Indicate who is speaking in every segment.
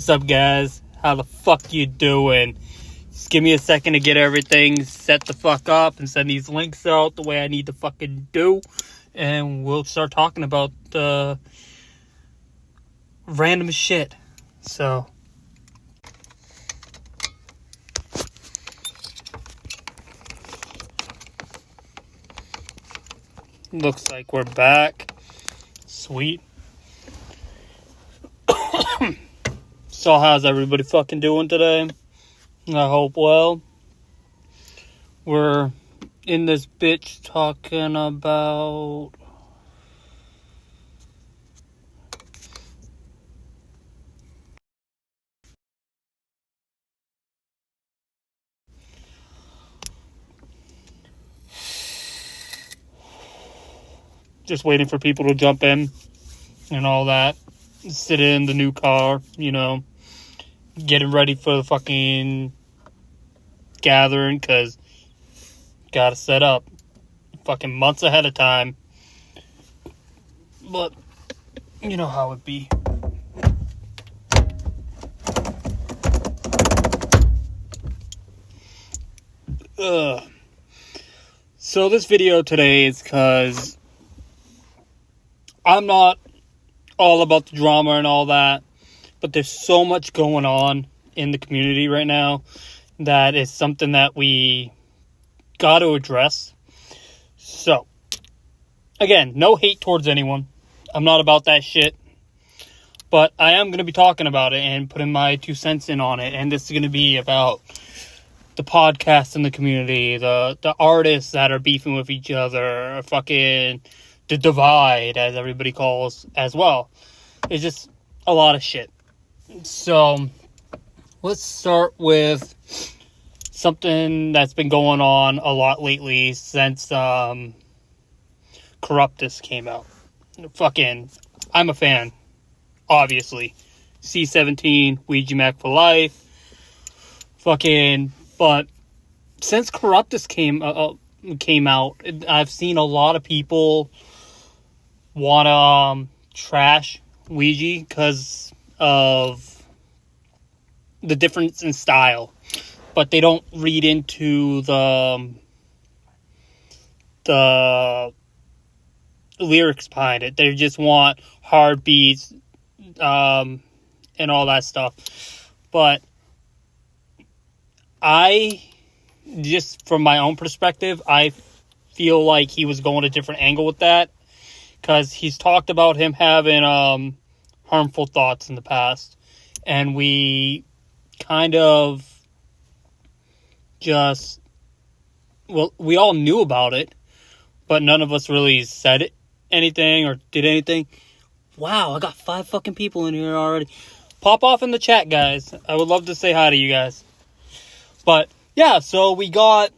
Speaker 1: What's up, guys? How the fuck you doing? Just give me a second to get everything set the fuck up and send these links out the way I need to fucking do, and we'll start talking about random shit. So looks like we're back. Sweet. So how's everybody fucking doing today? I hope well. We're in this bitch talking about just waiting for people to jump in and all that. Sit in the new car, getting ready for the fucking gathering, because gotta set up fucking months ahead of time. But you know how it be. So this video today is because I'm not all about the drama and all that, but there's so much going on in the community right now that is something that we got to address. So, again, no hate towards anyone. I'm not about that shit. But I am going to be talking about it and putting my 2 cents in on it. And this is going to be about the podcast in the community, the artists that are beefing with each other, fucking the divide, as everybody calls as well. It's just a lot of shit. So, let's start with something that's been going on a lot lately since Corruptus came out. Fucking, I'm a fan, obviously. C17, Ouija Macc for life. Fucking, but since Corruptus came out, I've seen a lot of people want to trash Ouija because of the difference in style, but they don't read into the lyrics behind it. They just want hard beats and all that stuff. But just from my own perspective, I feel like he was going a different angle with that, because he's talked about him having harmful thoughts in the past, and we kind of we all knew about it, but none of us really said anything or did anything. Wow, I got 5 fucking people in here already. Pop off in the chat, guys. I would love to say hi to you guys. But yeah, so we got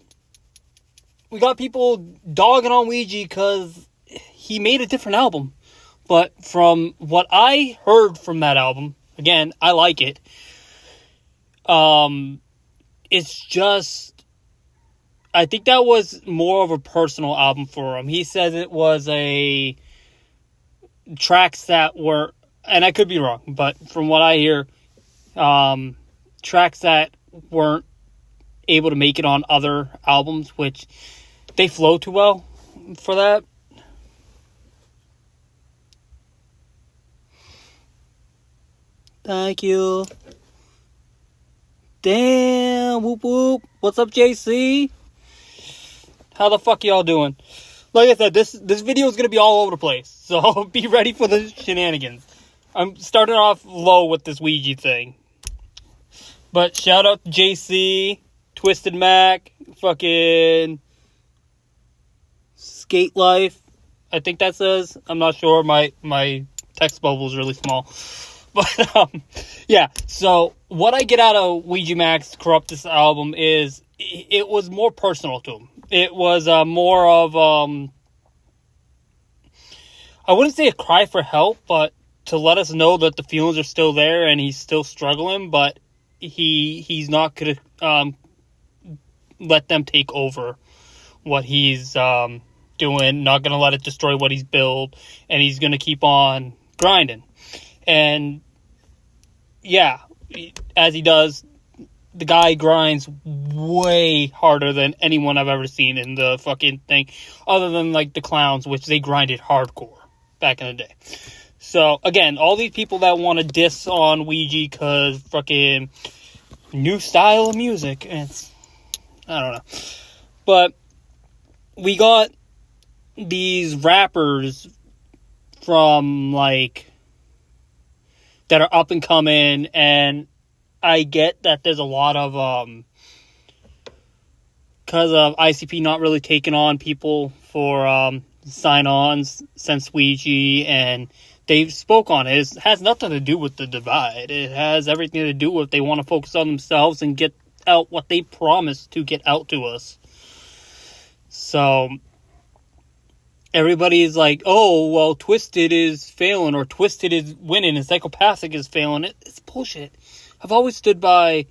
Speaker 1: people dogging on Ouija because he made a different album. But from what I heard from that album, again, I like it. It's just, I think that was more of a personal album for him. He says it was tracks that were, and I could be wrong, but from what I hear, tracks that weren't able to make it on other albums, which they flow too well for that. Thank you. Damn, whoop whoop. What's up, JC? How the fuck y'all doing? Like I said, this video is going to be all over the place, so be ready for the shenanigans. I'm starting off low with this Ouija thing. But shout out to JC, Twisted Mac, fucking Skate Life. I think that says. I'm not sure. My text bubble is really small. But, yeah. So, what I get out of Ouija Macc's Corruptus album is, it was more personal to him. It was more of, I wouldn't say a cry for help, but to let us know that the feelings are still there and he's still struggling, but he's not going to let them take over what he's doing, not going to let it destroy what he's built, and he's going to keep on grinding. And yeah, as he does, the guy grinds way harder than anyone I've ever seen in the fucking thing, other than like the clowns, which they grinded hardcore back in the day. So again, all these people that want to diss on Ouija because fucking new style of music, I don't know. But we got these rappers from like that are up and coming, and I get that there's a lot of because of ICP not really taking on people for sign-ons since Ouija, and they spoke on it. It has nothing to do with the divide. It has everything to do with they want to focus on themselves and get out what they promised to get out to us. So everybody's like, oh, well, Twisted is failing, or Twisted is winning, and Psychopathic is failing. It's bullshit. I've always stood by,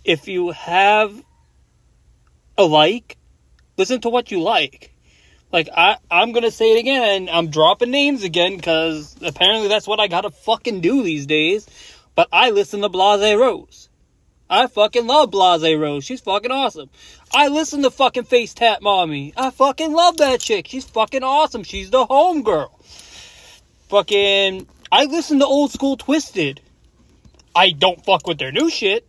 Speaker 1: if you have a listen to what you like. Like, I'm going to say it again, and I'm dropping names again, because apparently that's what I gotta fucking do these days. But I listen to Blase Rose. I fucking love Blase Rose. She's fucking awesome. I listen to fucking Face Tap Mommy. I fucking love that chick. She's fucking awesome. She's the homegirl. Fucking, I listen to old school Twisted. I don't fuck with their new shit,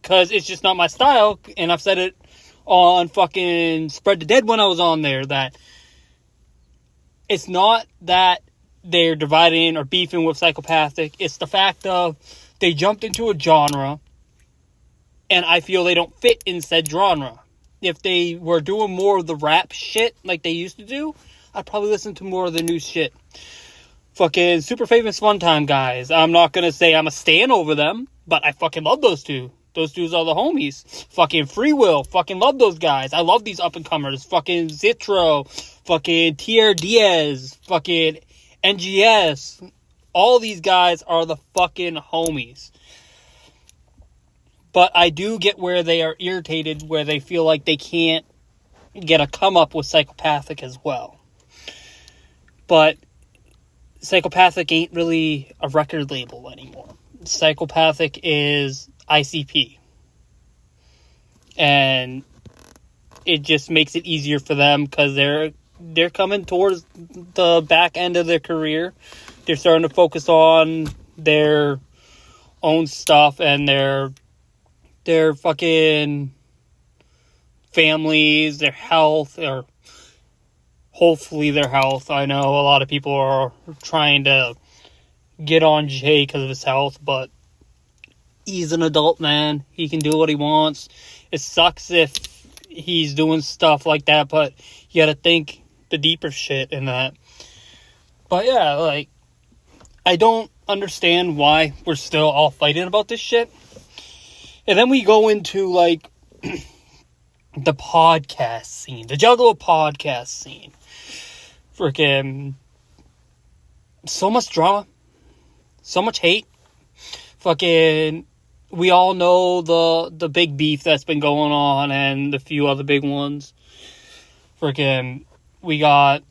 Speaker 1: because it's just not my style, and I've said it on fucking Spread the Dead when I was on there, that it's not that they're dividing or beefing with Psychopathic. It's the fact of they jumped into a genre, and I feel they don't fit in said genre. If they were doing more of the rap shit like they used to do, I'd probably listen to more of the new shit. Fucking Super Famous Fun Time guys. I'm not gonna say I'm a stan over them, but I fucking love those two. Those dudes are the homies. Fucking Free Will. Fucking love those guys. I love these up-and-comers. Fucking Zitro. Fucking Tier Diaz. Fucking NGS. All these guys are the fucking homies. But I do get where they are irritated, where they feel like they can't get a come-up with Psychopathic as well. But Psychopathic ain't really a record label anymore. Psychopathic is ICP. And it just makes it easier for them, because they're coming towards the back end of their career. They're starting to focus on their own stuff and their fucking families, their health, or hopefully their health. I know a lot of people are trying to get on Jay because of his health, but he's an adult man. He can do what he wants. It sucks if he's doing stuff like that, but you gotta think the deeper shit in that. But yeah, like, I don't understand why we're still all fighting about this shit. And then we go into, like, the podcast scene, the Juggalo podcast scene. Freaking so much drama, so much hate. Fucking, we all know the big beef that's been going on, and the few other big ones. Freaking, we got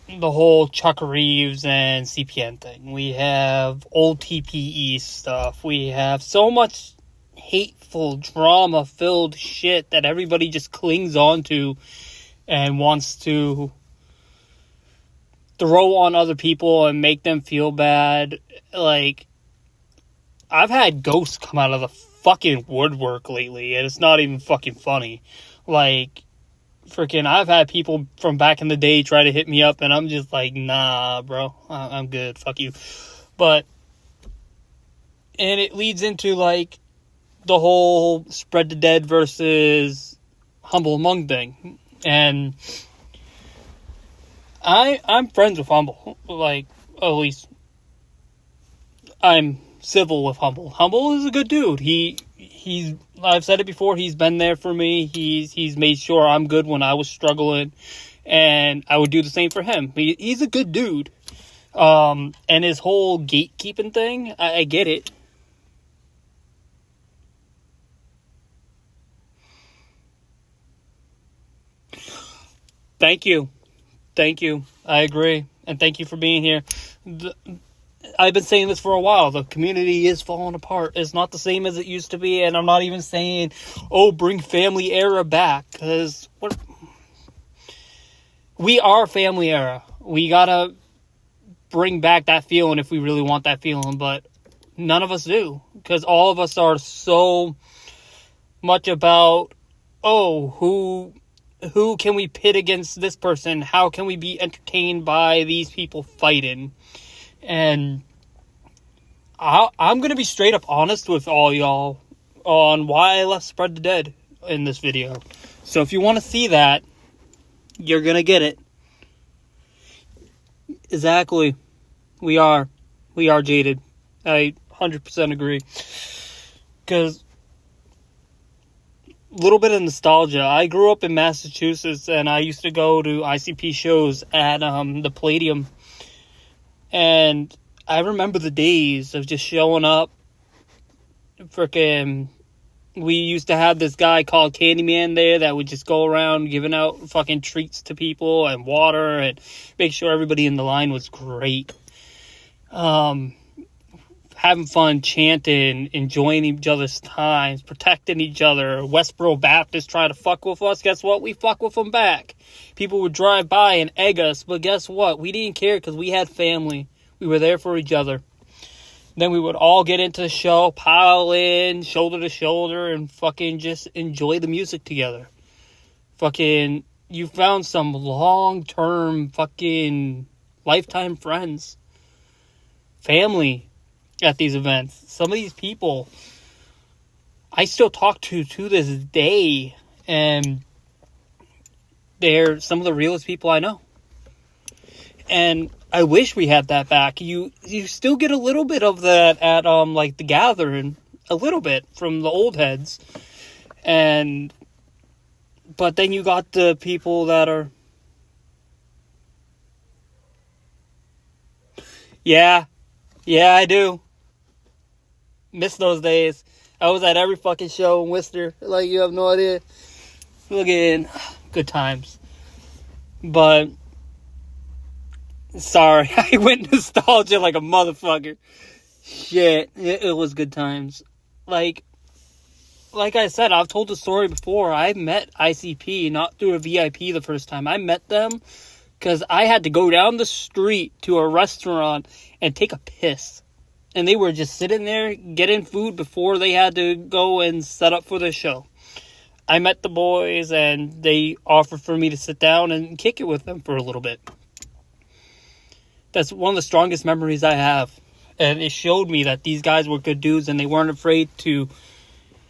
Speaker 1: the whole Chuck Reeves and CPN thing. We have old TPE stuff. We have so much hateful, drama-filled shit that everybody just clings on to and wants to throw on other people and make them feel bad. Like, I've had ghosts come out of the fucking woodwork lately, and it's not even fucking funny. Like, freaking, I've had people from back in the day try to hit me up, and I'm just like, nah, bro, I'm good, fuck you. But, and it leads into, like, the whole Spread the Dead versus Humble Among thing. And I'm friends with Humble. Like, at least I'm civil with Humble. Humble is a good dude. He's I've said it before, he's been there for me. He's made sure I'm good when I was struggling, and I would do the same for him. He's a good dude. And his whole gatekeeping thing, I get it. Thank you. I agree. And thank you for being here. I've been saying this for a while. The community is falling apart. It's not the same as it used to be. And I'm not even saying, oh, bring family era back. Because we are family era. We gotta bring back that feeling if we really want that feeling. But none of us do. Because all of us are so much about, oh, who can we pit against this person? How can we be entertained by these people fighting? And I'm going to be straight up honest with all y'all on why I left Spread the Dead in this video. So if you want to see that, you're going to get it. Exactly. We are jaded. I 100% agree. Because a little bit of nostalgia. I grew up in Massachusetts and I used to go to ICP shows at the Palladium. And I remember the days of just showing up. We used to have this guy called Candyman there that would just go around giving out fucking treats to people and water and make sure everybody in the line was great. Having fun, chanting, enjoying each other's times, protecting each other. Westboro Baptist trying to fuck with us. Guess what? We fuck with them back. People would drive by and egg us, but guess what? We didn't care because we had family. We were there for each other. Then we would all get into the show, pile in, shoulder to shoulder, and fucking just enjoy the music together. Fucking, you found some long-term fucking lifetime friends. Family at these events. Some of these people I still talk to this day, and they're some of the realest people I know. And I wish we had that back. You still get a little bit of that at like the Gathering, a little bit from the old heads. But then you got the people that are, yeah, I do miss those days. I was at every fucking show in Worcester. Like, you have no idea. Again, good times. But sorry, I went nostalgia like a motherfucker. Shit, it was good times. Like I said, I've told the story before. I met ICP, not through a VIP the first time. I met them because I had to go down the street to a restaurant and take a piss. And they were just sitting there getting food before they had to go and set up for the show. I met the boys and they offered for me to sit down and kick it with them for a little bit. That's one of the strongest memories I have. And it showed me that these guys were good dudes and they weren't afraid to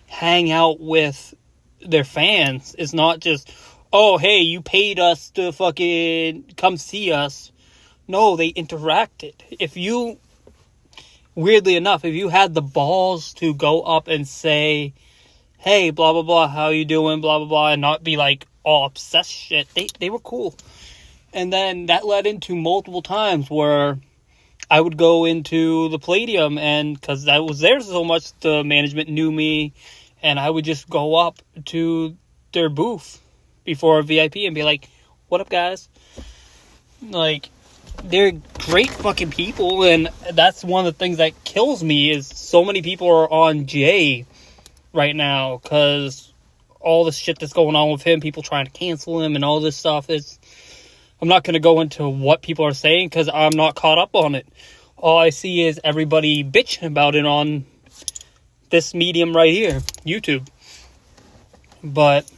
Speaker 1: hang out with their fans. It's not just, oh, hey, you paid us to fucking come see us. No, they interacted. Weirdly enough, if you had the balls to go up and say, hey, blah, blah, blah, how you doing, blah, blah, blah, and not be like all obsessed shit, they were cool. And then that led into multiple times where I would go into the Palladium, and because I was there so much, the management knew me, and I would just go up to their booth before a VIP and be like, what up, guys? Like, they're great fucking people, and that's one of the things that kills me is so many people are on Jay right now because all the shit that's going on with him, people trying to cancel him and all this stuff. I'm not going to go into what people are saying because I'm not caught up on it. All I see is everybody bitching about it on this medium right here, YouTube. But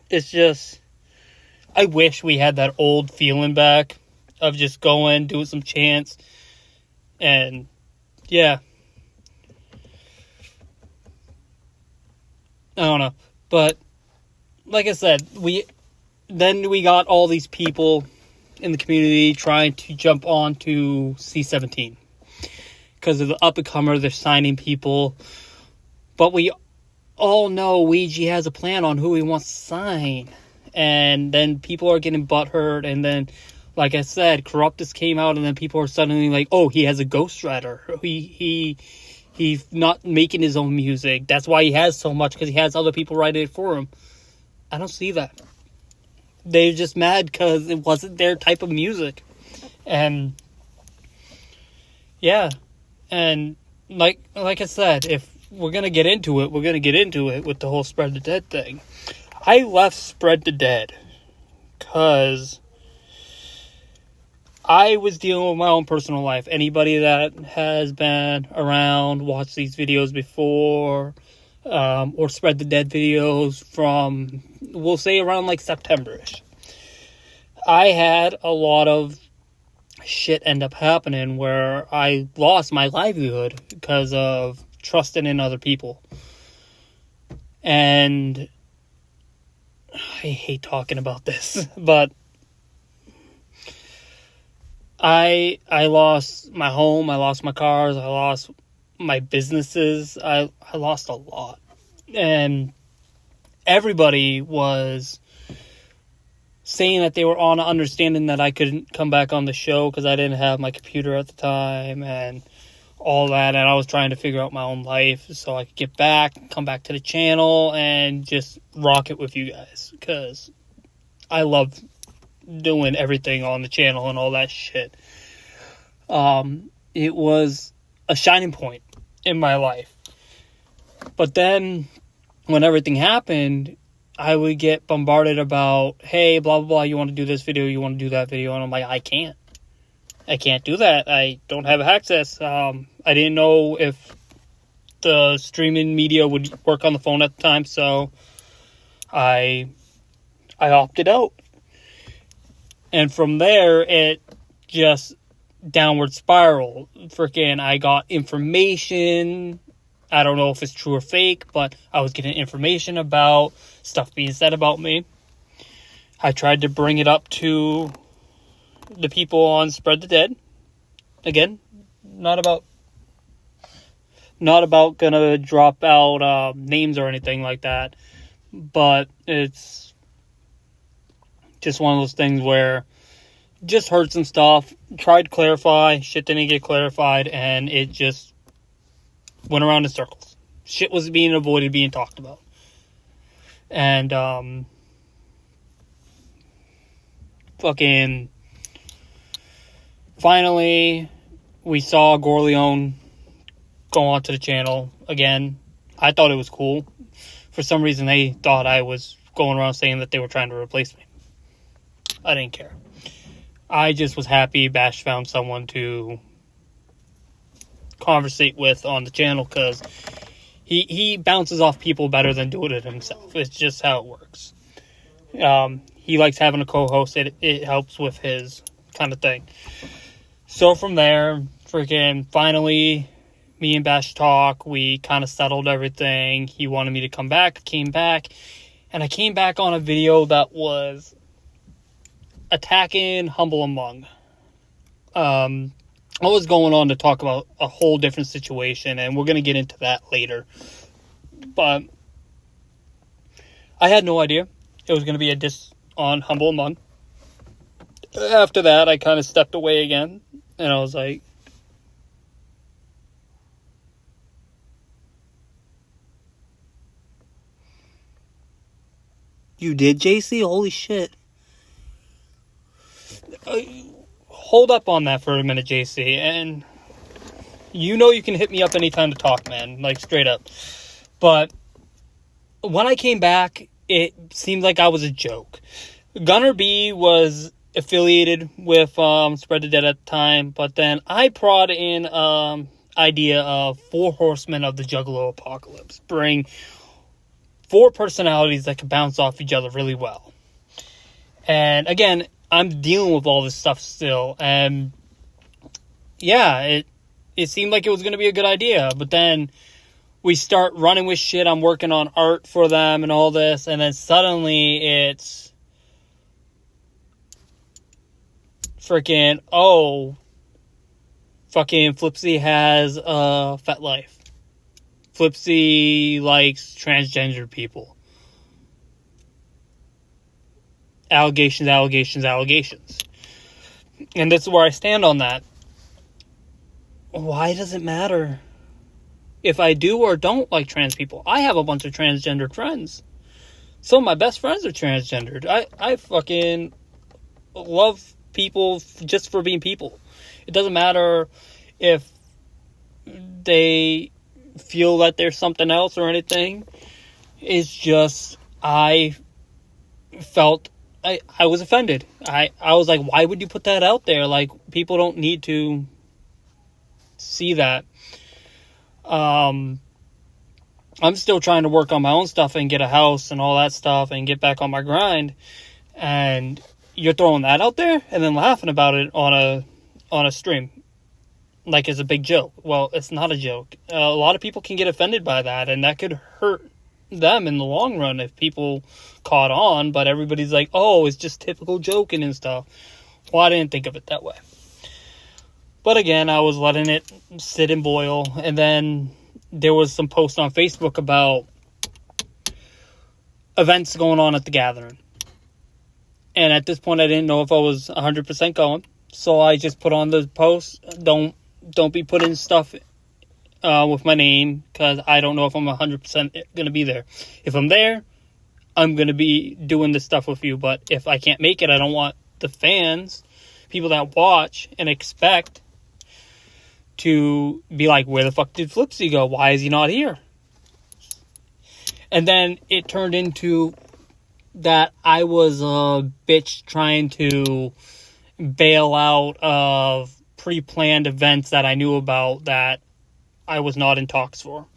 Speaker 1: it's just, I wish we had that old feeling back of just going, doing some chants, and yeah. I don't know. But like I said, we got all these people in the community trying to jump on to C-17. Because of the up-and-comer, they're signing people. But we all know Ouija has a plan on who he wants to sign. And then people are getting butthurt. And then, like I said, Corruptus came out and then people are suddenly like, oh, he has a ghostwriter. He's not making his own music. That's why he has so much, because he has other people writing it for him. I don't see that. They're just mad because it wasn't their type of music. And yeah, and like I said, if we're gonna get into it, we're gonna get into it with the whole Spread the Dead thing. I left Spread the Dead because I was dealing with my own personal life. Anybody that has been around, watched these videos before, or Spread the Dead videos from, we'll say around like September-ish. I had a lot of shit end up happening where I lost my livelihood because of trusting in other people. And I hate talking about this, but I lost my home, I lost my cars, I lost my businesses, I lost a lot. And everybody was saying that they were on understanding that I couldn't come back on the show because I didn't have my computer at the time and all that, and I was trying to figure out my own life so I could get back, come back to the channel, and just rock it with you guys, because I love doing everything on the channel and all that shit. It was a shining point in my life. But then, when everything happened, I would get bombarded about, hey, blah, blah, blah, you want to do this video, you want to do that video, and I'm like, I can't do that. I don't have access. I didn't know if the streaming media would work on the phone at the time, so I opted out. And from there, it just downward spiral. Freaking, I got information. I don't know if it's true or fake, but I was getting information about stuff being said about me. I tried to bring it up to the people on Spread the Dead. Again, not about gonna drop out names or anything like that, but it's just one of those things where just heard some stuff, tried to clarify, shit didn't get clarified, and it just went around in circles. Shit was being avoided being talked about. And fucking finally we saw Gorleone go onto the channel again. I thought it was cool. For some reason they thought I was going around saying that they were trying to replace me. I didn't care. I just was happy Bash found someone to conversate with on the channel, because he bounces off people better than doing it himself. It's just how it works. He likes having a co-host. It helps with his kind of thing. So from there, freaking finally, me and Bash talk. We kind of settled everything. He wanted me to come back. Came back. And I came back on a video that was attacking Humble Among. I was going on to talk about a whole different situation, and we're going to get into that later. But I had no idea it was going to be a diss on Humble Among. After that, I kind of stepped away again, and I was like, you did, JC? Holy shit. Hold up on that for a minute, JC, and you know you can hit me up anytime to talk, man, like straight up. But when I came back, it seemed like I was a joke. Gunner B was affiliated with Spread the Dead at the time, but then I brought in idea of 4 horsemen of the Juggalo apocalypse. Bring 4 personalities that can bounce off each other really well. And again, I'm dealing with all this stuff still, and yeah, it seemed like it was going to be a good idea, but then we start running with shit. I'm working on art for them and all this, and then suddenly it's freaking, fucking Flipsy has a fat life. Flipsy likes transgender people. Allegations. And this is where I stand on that. Why does it matter if I do or don't like trans people? I have a bunch of transgendered friends. Some of my best friends are transgendered. I fucking love people just for being people. It doesn't matter if they feel that there's something else or anything. It's just, I felt, I was offended. I was like, why would you put that out there? Like, people don't need to see that. I'm still trying to work on my own stuff and get a house and all that stuff and get back on my grind. And you're throwing that out there and then laughing about it on a stream like it's a big joke. Well, it's not a joke. A lot of people can get offended by that, and that could hurt them in the long run if people caught on. But everybody's like, oh, it's just typical joking and stuff. Well, I didn't think of it that way. But again, I was letting it sit and boil. And then there was some posts on Facebook about events going on at the gathering. And at this point, I didn't know if I was 100% going. So I just put on the post, don't be putting stuff with my name, because I don't know if I'm 100% going to be there. If I'm there, I'm going to be doing this stuff with you. But if I can't make it, I don't want the fans, people that watch and expect, to be like, where the fuck did Flipsy go? Why is he not here? And then it turned into that I was a bitch trying to bail out of pre-planned events that I knew about that I was not in talks for.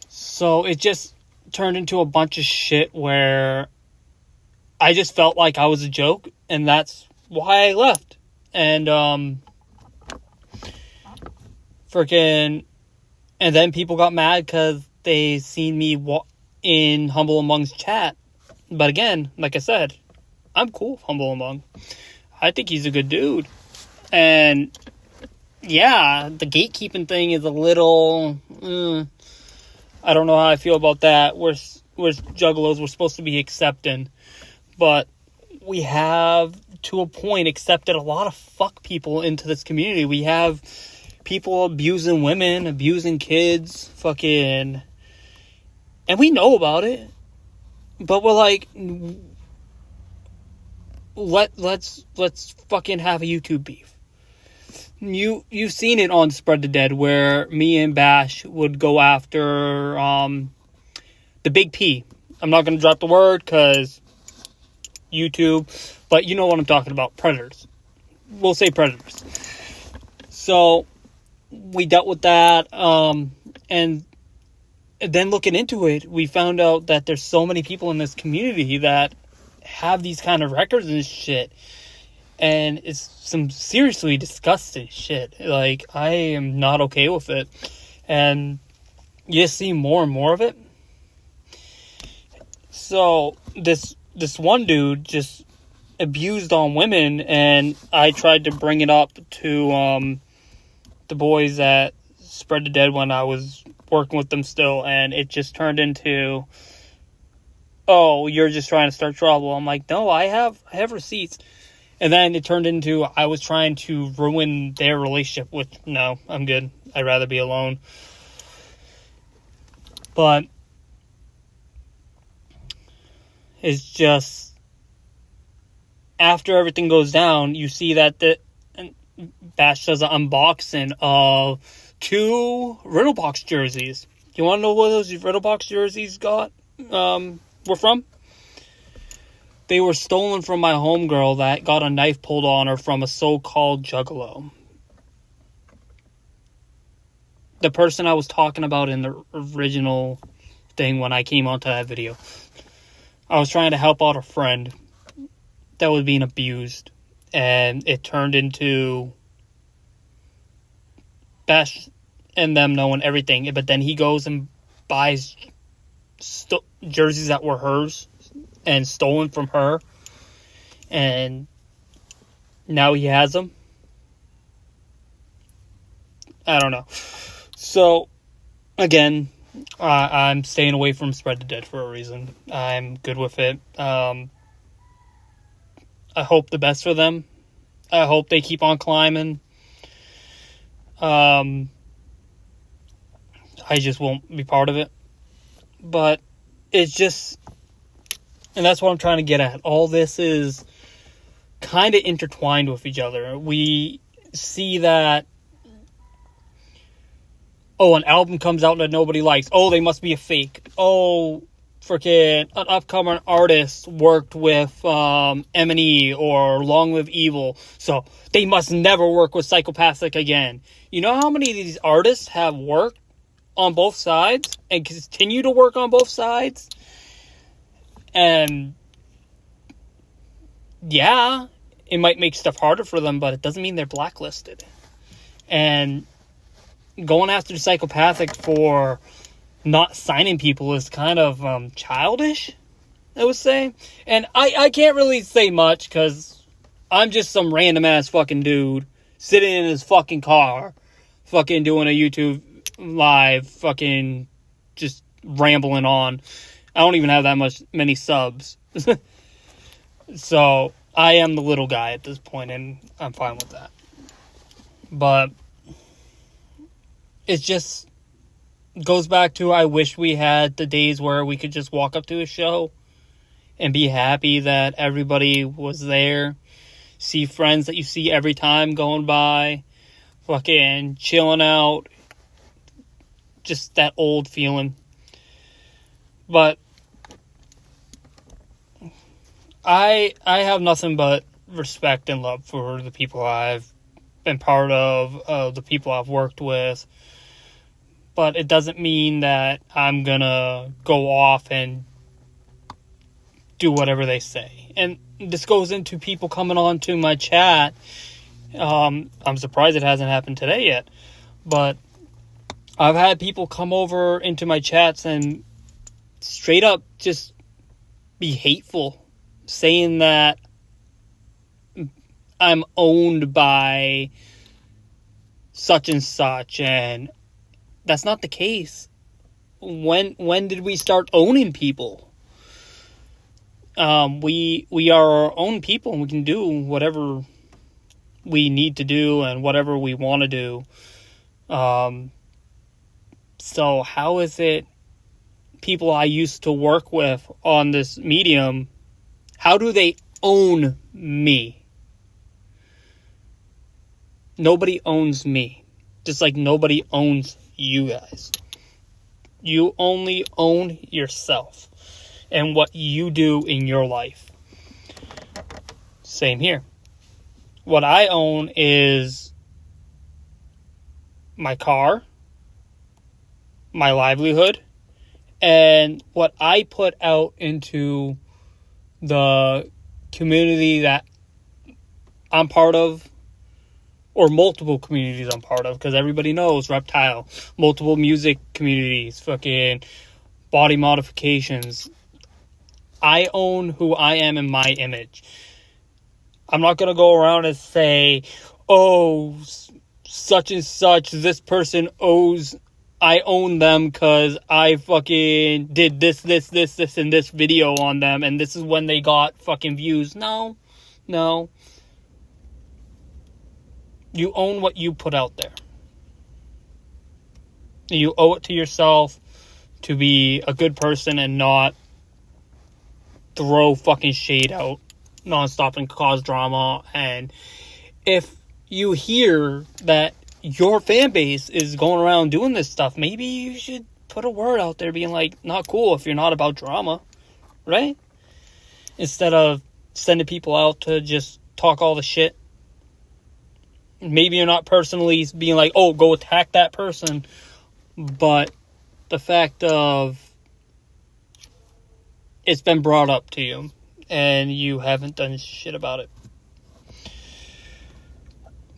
Speaker 1: So it just turned into a bunch of shit where I just felt like I was a joke, and that's why I left. And and then people got mad because they seen me in Humble Among's chat. But again, like I said, I'm cool with Humble Among. I think he's a good dude. And yeah, the gatekeeping thing is a little, I don't know how I feel about that. We're juggalos, we're supposed to be accepting. But we have, to a point, accepted a lot of fuck people into this community. We have people abusing women, abusing kids, fucking, and we know about it, but we're like, let's fucking have a YouTube beef. You've seen it on Spread the Dead, where me and Bash would go after the Big P. I'm not gonna drop the word because YouTube, but you know what I'm talking about. Predators. We'll say predators. So we dealt with that, and then looking into it, we found out that there's so many people in this community that have these kind of records and shit, and it's some seriously disgusting shit. Like, I am not okay with it, and you just see more and more of it. So this one dude just abused on women, and I tried to bring it up to the boys at Spread the Dead when I was working with them still, and it just turned into, oh, you're just trying to start trouble. I'm like, no, I have receipts. And then it turned into I was trying to ruin their relationship, which, no, I'm good. I'd rather be alone. But it's just, after everything goes down, you see that Bash does an unboxing of 2 Riddlebox jerseys. You want to know where those Riddlebox jerseys were from? They were stolen from my homegirl that got a knife pulled on her from a so-called Juggalo. The person I was talking about in the original thing when I came onto that video. I was trying to help out a friend that was being abused, and it turned into Bash and them knowing everything. But then he goes and buys jerseys that were hers and stolen from her, and now he has them. I don't know. So again, I'm staying away from Spread the Dead for a reason. I'm good with it. I hope the best for them. I hope they keep on climbing. I just won't be part of it. But it's just, and that's what I'm trying to get at. All this is kind of intertwined with each other. We see that, oh, an album comes out that nobody likes. Oh, they must be a fake. Oh, freaking an upcoming artist worked with M&E or Long Live Evil, so they must never work with Psychopathic again. You know how many of these artists have worked on both sides and continue to work on both sides? And yeah, it might make stuff harder for them, but it doesn't mean they're blacklisted. And going after the Psychopathic for not signing people is kind of childish, I would say. And I can't really say much because I'm just some random ass fucking dude sitting in his fucking car fucking doing a YouTube live fucking just rambling on. I don't even have that many subs. So I am the little guy at this point, and I'm fine with that. But it just goes back to, I wish we had the days where we could just walk up to a show and be happy that everybody was there. See friends that you see every time going by, fucking chilling out. Just that old feeling. But I have nothing but respect and love for the people I've been part of, the people I've worked with. But it doesn't mean that I'm gonna go off and do whatever they say. And this goes into people coming on to my chat. I'm surprised it hasn't happened today yet. But I've had people come over into my chats and straight up just be hateful, saying that I'm owned by such and such, and that's not the case. When did we start owning people? We are our own people, and we can do whatever we need to do and whatever we want to do. So how is it people I used to work with on this medium, how do they own me? Nobody owns me. Just like nobody owns you guys. You only own yourself and what you do in your life. Same here. What I own is my car, my livelihood, and what I put out into the community that I'm part of, or multiple communities I'm part of, because everybody knows Reptile, multiple music communities, fucking body modifications. I own who I am in my image. I'm not going to go around and say, oh, such and such, this person I own them because I fucking did this, and this video on them, and this is when they got fucking views. No. You own what you put out there. You owe it to yourself to be a good person and not throw fucking shade out nonstop and cause drama. And if you hear that your fan base is going around doing this stuff, maybe you should put a word out there being like, not cool if you're not about drama, right? Instead of sending people out to just talk all the shit. Maybe you're not personally being like, oh, go attack that person, but the fact of it's been brought up to you and you haven't done shit about it.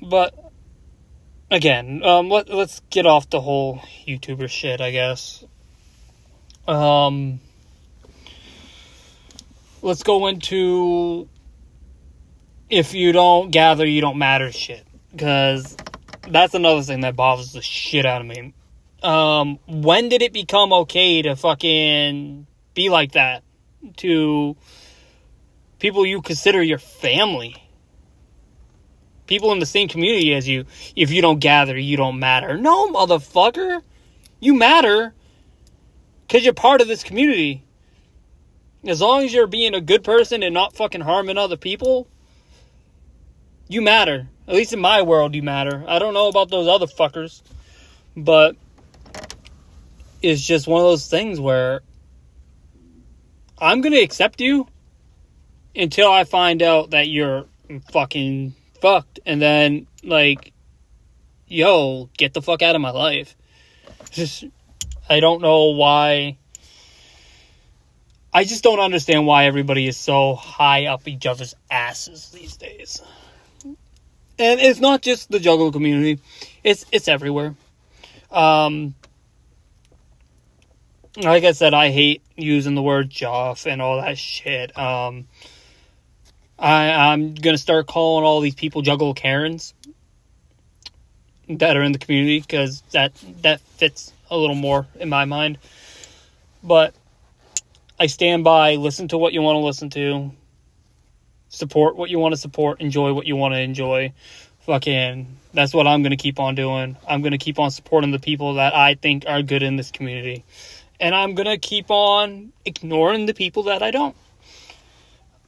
Speaker 1: But again, let's get off the whole YouTuber shit, I guess. Let's go into if you don't gather, you don't matter shit. Because that's another thing that bothers the shit out of me. When did it become okay to fucking be like that to people you consider your family? People in the same community as you. If you don't gather, you don't matter. No, motherfucker. You matter because you're part of this community. As long as you're being a good person and not fucking harming other people, You matter. At least in my world, you matter. I don't know about those other fuckers. But it's just one of those things where I'm going to accept you until I find out that you're fucking fucked. And then, like, yo, get the fuck out of my life. Just, I don't know why. I just don't understand why everybody is so high up each other's asses these days. And it's not just the Juggalo community. It's everywhere. Like I said, I hate using the word Joff and all that shit. I'm gonna start calling all these people Juggalo Karens that are in the community, because that fits a little more in my mind. But I stand by, listen to what you want to listen to, support what you want to support, enjoy what you want to enjoy. Fucking, that's what I'm going to keep on doing. I'm going to keep on supporting the people that I think are good in this community. And I'm going to keep on ignoring the people that I don't.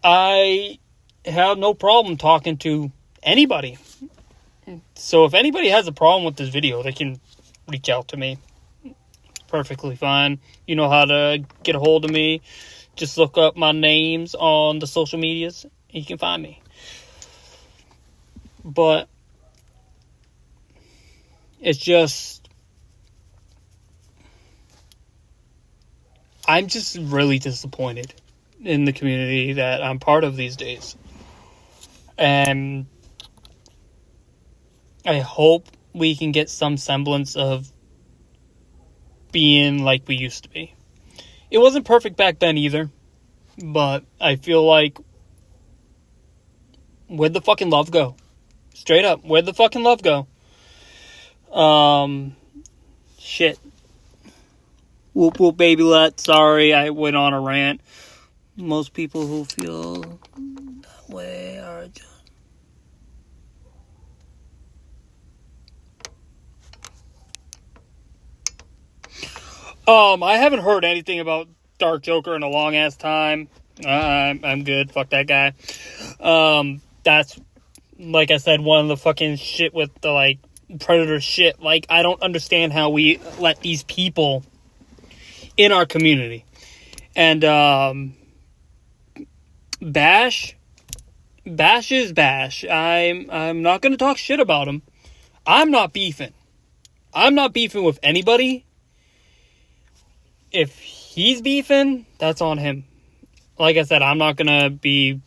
Speaker 1: I have no problem talking to anybody. So if anybody has a problem with this video, they can reach out to me. Perfectly fine. You know how to get a hold of me. Just look up my names on the social medias and you can find me. But it's just, I'm just really disappointed in the community that I'm part of these days. And I hope we can get some semblance of being like we used to be. It wasn't perfect back then either, but I feel like, where'd the fucking love go? Straight up, where'd the fucking love go? Shit. Whoop whoop baby let. Sorry, I went on a rant. Most people who feel that way are just... I haven't heard anything about Dark Joker in a long ass time. I'm good. Fuck that guy. That's, like I said, one of the fucking shit with the, like, predator shit. Like, I don't understand how we let these people in our community. And, Bash is Bash. I'm not gonna talk shit about him. I'm not beefing with anybody. If he's beefing, that's on him. Like I said, I'm not gonna be...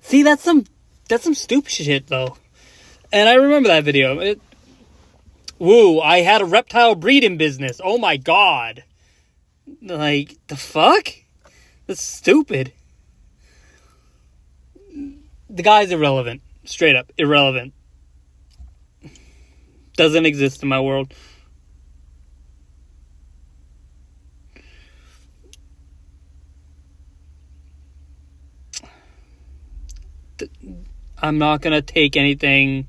Speaker 1: See, that's some stupid shit, though. And I remember that video. Woo, I had a reptile breeding business. Oh my god. Like, the fuck? That's stupid. The guy's irrelevant. Straight up, irrelevant. Doesn't exist in my world. I'm not gonna take anything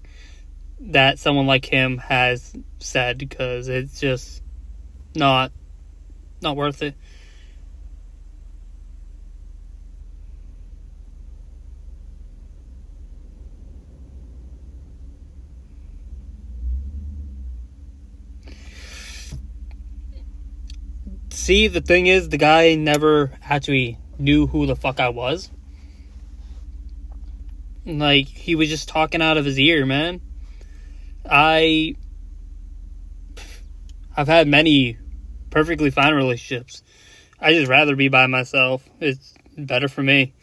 Speaker 1: that someone like him has said, because it's just not worth it. See, the thing is, the guy never actually knew who the fuck I was. Like, he was just talking out of his ear, man. I've had many perfectly fine relationships. I just rather be by myself. It's better for me.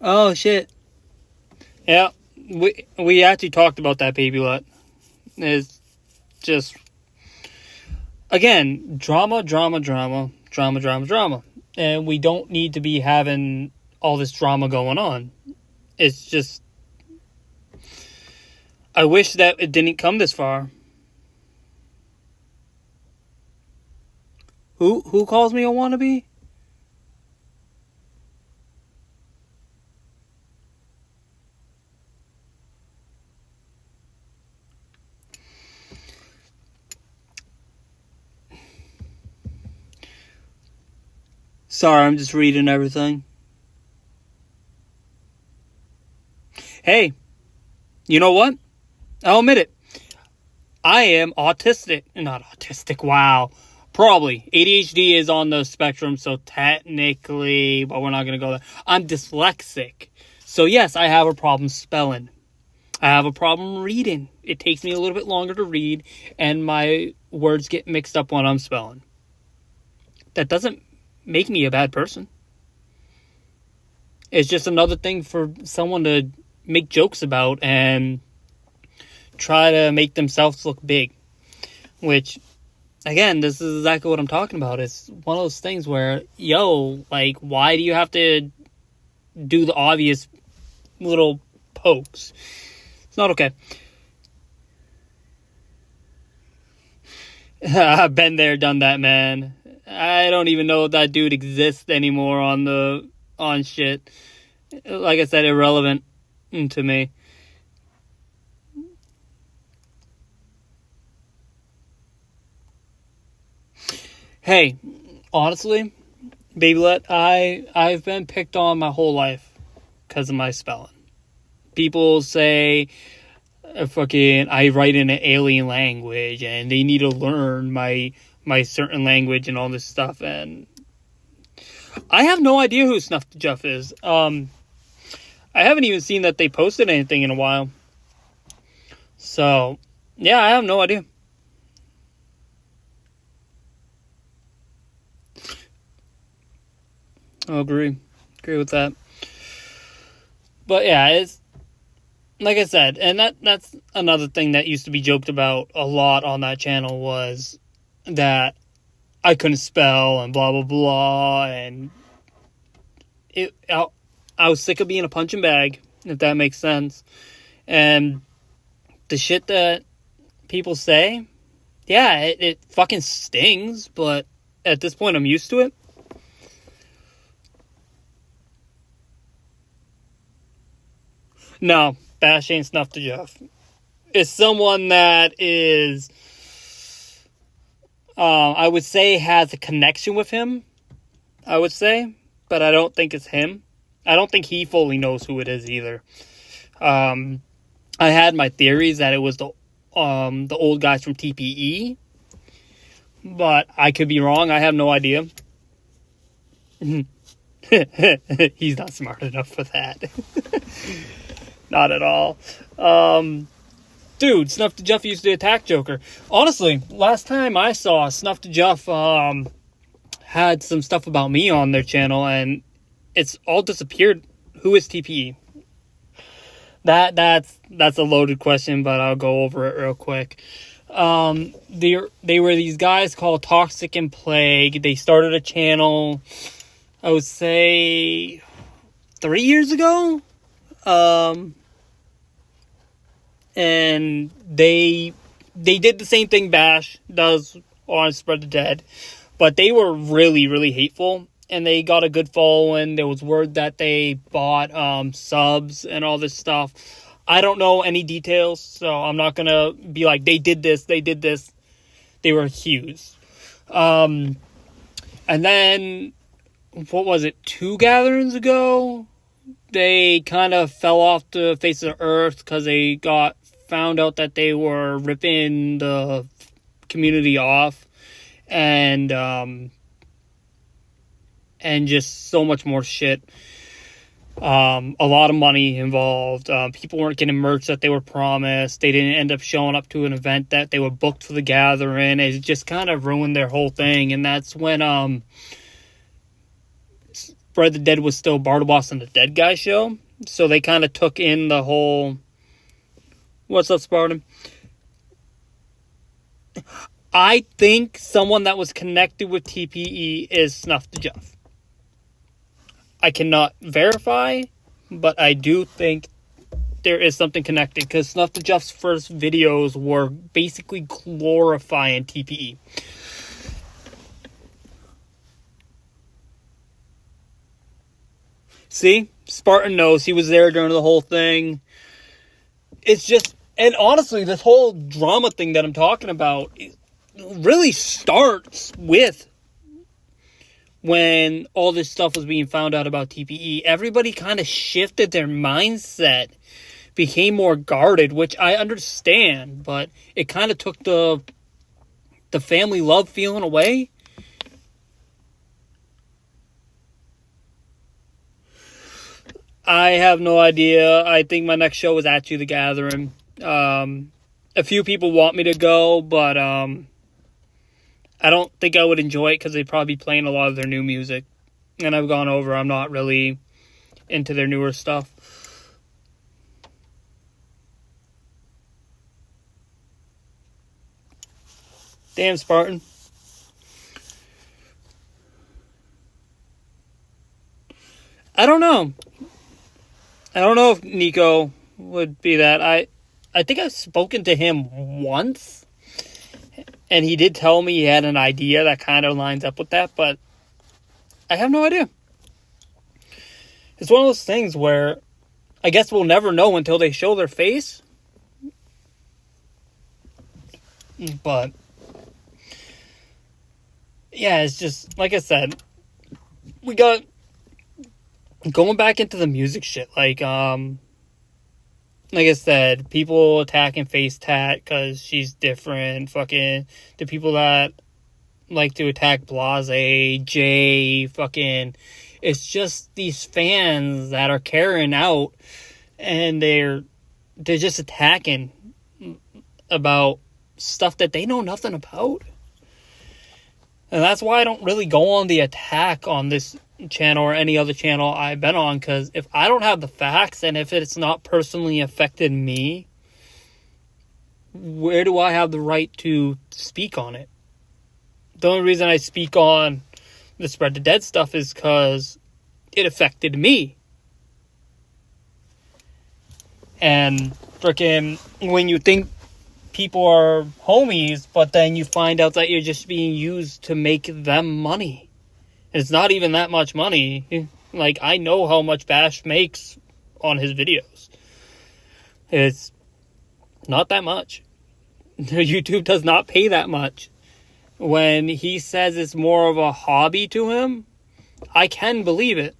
Speaker 1: Oh, shit. Yeah, we actually talked about that, baby let. It's just, again, drama. And we don't need to be having all this drama going on. It's just, I wish that it didn't come this far. Who calls me a wannabe? Sorry, I'm just reading everything. Hey, you know what? I'll admit it. I am autistic. Not autistic, wow. Probably. ADHD is on the spectrum, so technically, but we're not going to go there. I'm dyslexic. So yes, I have a problem spelling. I have a problem reading. It takes me a little bit longer to read, and my words get mixed up when I'm spelling. That doesn't make me a bad person. It's just another thing for someone to make jokes about and try to make themselves look big. Which, again, this is exactly what I'm talking about. It's one of those things where, like, why do you have to do the obvious little pokes? It's not okay. I've been there, done that, man. I don't even know if that dude exists anymore on shit. Like I said, irrelevant to me. Hey, honestly, Babylet, I've been picked on my whole life because of my spelling. People say I write in an alien language and they need to learn my certain language and all this stuff, and I have no idea who Snuff the Jeff is. I haven't even seen that they posted anything in a while. So, yeah, I have no idea. I agree with that. But yeah, it's like I said, and that's another thing that used to be joked about a lot on that channel, was that I couldn't spell and blah blah blah, and I was sick of being a punching bag, if that makes sense. And the shit that people say, yeah, it fucking stings, but at this point I'm used to it. No, Bash ain't Snuff the Jeff. It's someone that is, I would say, has a connection with him. I would say, but I don't think it's him. I don't think he fully knows who it is either. I had my theories that it was the old guys from TPE, but I could be wrong. I have no idea. He's not smart enough for that. Not at all. Dude, Snuff the Jeff used to attack Joker. Honestly, last time I saw Snuff the Jeff had some stuff about me on their channel, and it's all disappeared. Who is TPE? That's a loaded question, but I'll go over it real quick. They were these guys called Toxic and Plague. They started a channel, I would say, 3 years ago. And they did the same thing Bash does on Spread the Dead, but they were really, really hateful, and they got a good following. There was word that they bought subs and all this stuff. I don't know any details, so I'm not gonna be like, they did this. They were huge. And then, what was it, 2 gatherings ago? They kind of fell off the face of the earth because they found out that they were ripping the community off, and just so much more shit. A lot of money involved. People weren't getting merch that they were promised. They didn't end up showing up to an event that they were booked for the gathering. It just kind of ruined their whole thing, and that's when Spread the Dead was still Bartleboss and the Dead Guy show. So they kind of took in the whole... What's up, Spartan? I think someone that was connected with TPE is Snuff the Jeff. I cannot verify, but I do think there is something connected, because Snuff the Jeff's first videos were basically glorifying TPE. See? Spartan knows. He was there during the whole thing. It's just... And honestly, this whole drama thing that I'm talking about really starts with when all this stuff was being found out about TPE, everybody kind of shifted their mindset, became more guarded, which I understand, but it kind of took the family love feeling away. I have no idea. I think my next show is actually The Gathering. A few people want me to go, but I don't think I would enjoy it because they'd probably be playing a lot of their new music. And I've gone over, I'm not really into their newer stuff. Damn, Spartan. I don't know. I don't know if Nico would be that. I think I've spoken to him once, and he did tell me he had an idea that kind of lines up with that, but I have no idea. It's one of those things where I guess we'll never know until they show their face. But yeah, it's just, like I said, we got going back into the music shit, like I said, people attacking Face Tat because she's different. Fucking the people that like to attack Blase, Jay, fucking. It's just these fans that are carrying out, and they're just attacking about stuff that they know nothing about. And that's why I don't really go on the attack on this channel or any other channel I've been on, because if I don't have the facts and if it's not personally affected me, where do I have the right to speak on it? The only reason I speak on the Spread the Dead stuff is because it affected me. And freaking when you think people are homies, but then you find out that you're just being used to make them money. It's not even that much money. Like, I know how much Bash makes on his videos. It's not that much. YouTube does not pay that much. When he says it's more of a hobby to him, I can believe it.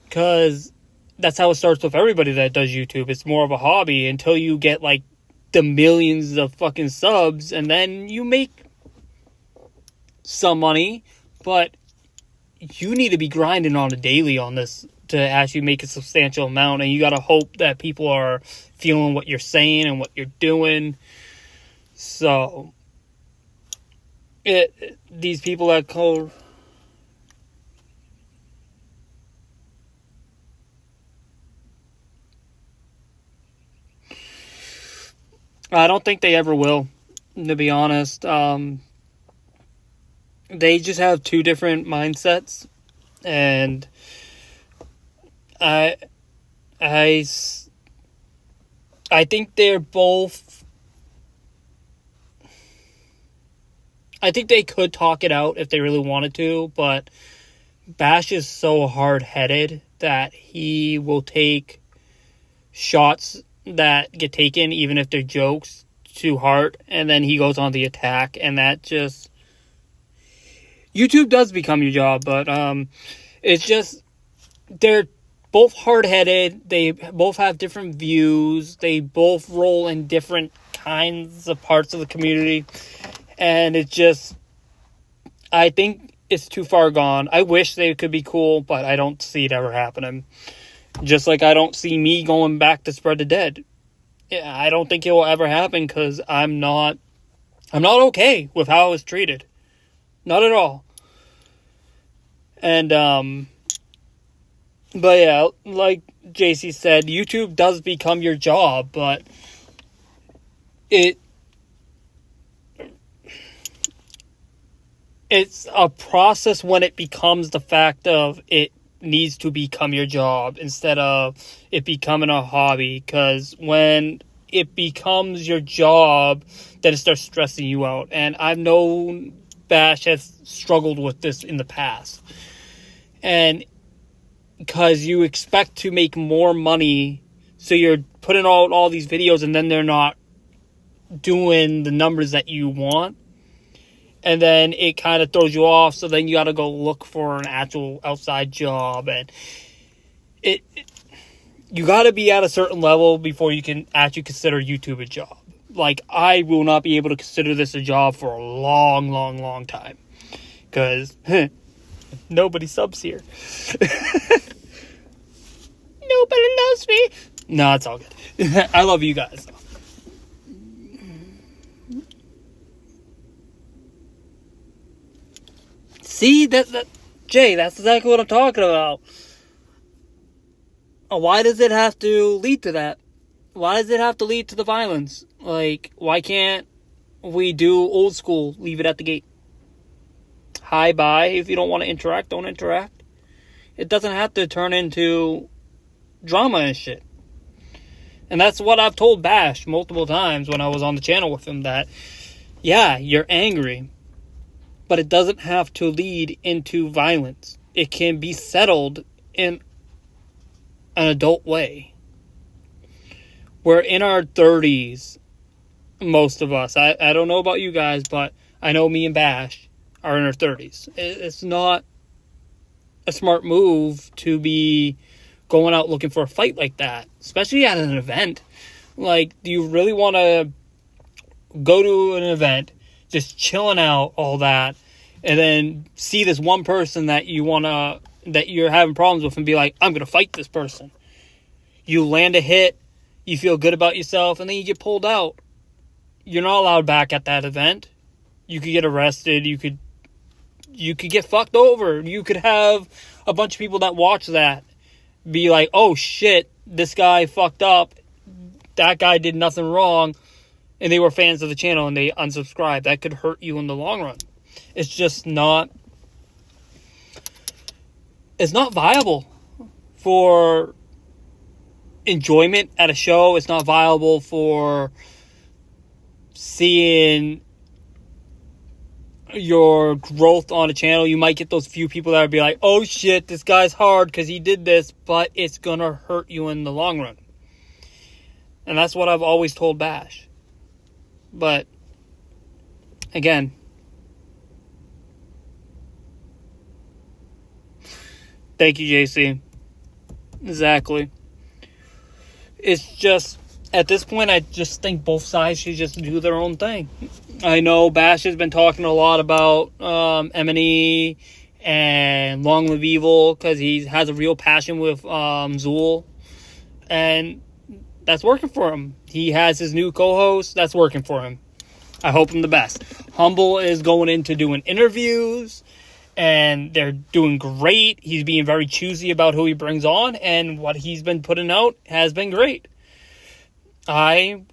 Speaker 1: Because that's how it starts with everybody that does YouTube. It's more of a hobby until you get, like, the millions of fucking subs, and then you make some money, but you need to be grinding on a daily on this to actually make a substantial amount, and you gotta hope that people are feeling what you're saying and what you're doing. So these people that call, I don't think they ever will, to be honest. They just have two different mindsets, and I think they're both. I think they could talk it out if they really wanted to, but Bash is so hard-headed that he will take shots that get taken, even if they're jokes, to heart, and then he goes on the attack, and that just... YouTube does become your job, but it's just... They're both hard-headed, they both have different views, they both roll in different kinds of parts of the community, and it just... I think it's too far gone. I wish they could be cool, but I don't see it ever happening. Just like I don't see me going back to Spread the Dead. I don't think it will ever happen because I'm not okay with how I was treated. Not at all. And, but yeah, like JC said, YouTube does become your job, but it's a process when it becomes the fact of it needs to become your job instead of it becoming a hobby, because when it becomes your job, then it starts stressing you out. And I've known Bash has struggled with this in the past, and because you expect to make more money, so you're putting out all these videos and then they're not doing the numbers that you want, and then it kind of throws you off, so then you got to go look for an actual outside job, and you got to be at a certain level before you can actually consider YouTube a job. Like, I will not be able to consider this a job for a long, long, long time, because nobody subs here. Nobody loves me. No, it's all good. I love you guys. See, Jay, that's exactly what I'm talking about. Why does it have to lead to that? Why does it have to lead to the violence? Like, why can't we do old school, leave it at the gate? Hi, bye. If you don't want to interact, don't interact. It doesn't have to turn into drama and shit. And that's what I've told Bash multiple times when I was on the channel with him, that, yeah, you're angry, but it doesn't have to lead into violence. It can be settled in an adult way. We're in our 30s, most of us. I don't know about you guys, but I know me and Bash are in our 30s. It's not a smart move to be going out looking for a fight like that, especially at an event. Like, do you really want to go to an event, just chilling out, all that, and then see this one person that you're having problems with and be like, I'm going to fight this person? You land a hit, you feel good about yourself, and then you get pulled out. You're not allowed back at that event. You could get arrested. You could get fucked over. You could have a bunch of people that watch that be like, oh shit, this guy fucked up. That guy did nothing wrong. And they were fans of the channel and they unsubscribed. That could hurt you in the long run. It's just not... It's not viable for enjoyment at a show. It's not viable for seeing your growth on a channel. You might get those few people that would be like, oh shit, this guy's hard because he did this, but it's gonna hurt you in the long run. And that's what I've always told Bash. But again, thank you, JC. Exactly. It's just, at this point, I just think both sides should just do their own thing. I know Bash has been talking a lot about M&E and Long Live Evil because he has a real passion with Zool. And that's working for him. He has his new co-host. That's working for him. I hope him the best. Humble is going into doing interviews, and they're doing great. He's being very choosy about who he brings on, and what he's been putting out has been great. I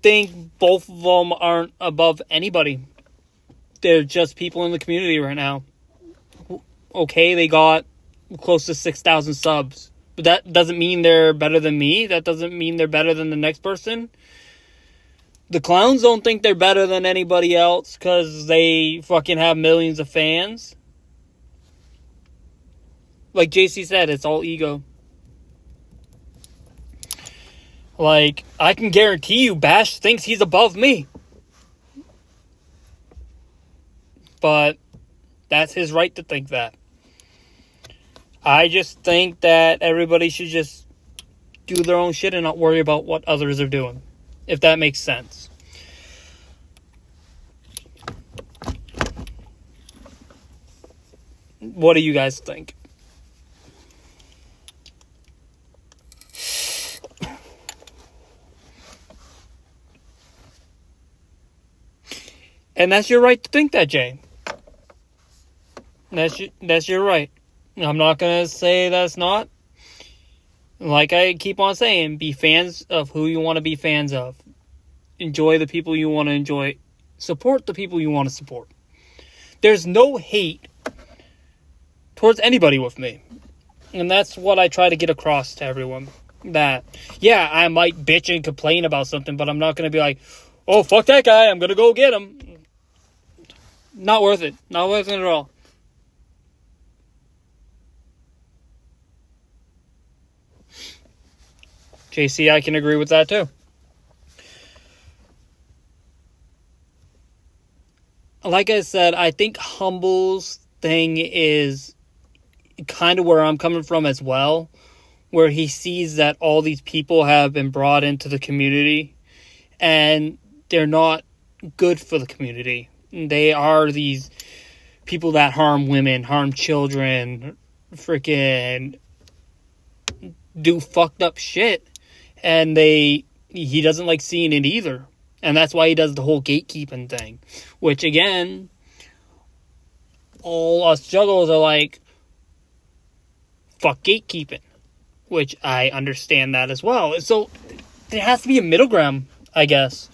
Speaker 1: think both of them aren't above anybody. They're just people in the community right now. Okay, they got close to 6,000 subs. But that doesn't mean they're better than me. That doesn't mean they're better than the next person. The clowns don't think they're better than anybody else because they fucking have millions of fans. Like JC said, it's all ego. Like, I can guarantee you Bash thinks he's above me. But that's his right to think that. I just think that everybody should just do their own shit and not worry about what others are doing. If that makes sense. What do you guys think? And that's your right to think that, Jay. That's your right. I'm not going to say that's not. Like I keep on saying, be fans of who you want to be fans of. Enjoy the people you want to enjoy. Support the people you want to support. There's no hate towards anybody with me. And that's what I try to get across to everyone. That, yeah, I might bitch and complain about something, but I'm not going to be like, oh, fuck that guy, I'm going to go get him. Not worth it. Not worth it at all. JC, I can agree with that too. Like I said, I think Humble's thing is kind of where I'm coming from as well, where he sees that all these people have been brought into the community and they're not good for the community. They are these people that harm women, harm children, freaking do fucked up shit. And he doesn't like seeing it either. And that's why he does the whole gatekeeping thing. Which, again, all us juggalos are like, fuck gatekeeping. Which I understand that as well. So, there has to be a middle ground, I guess.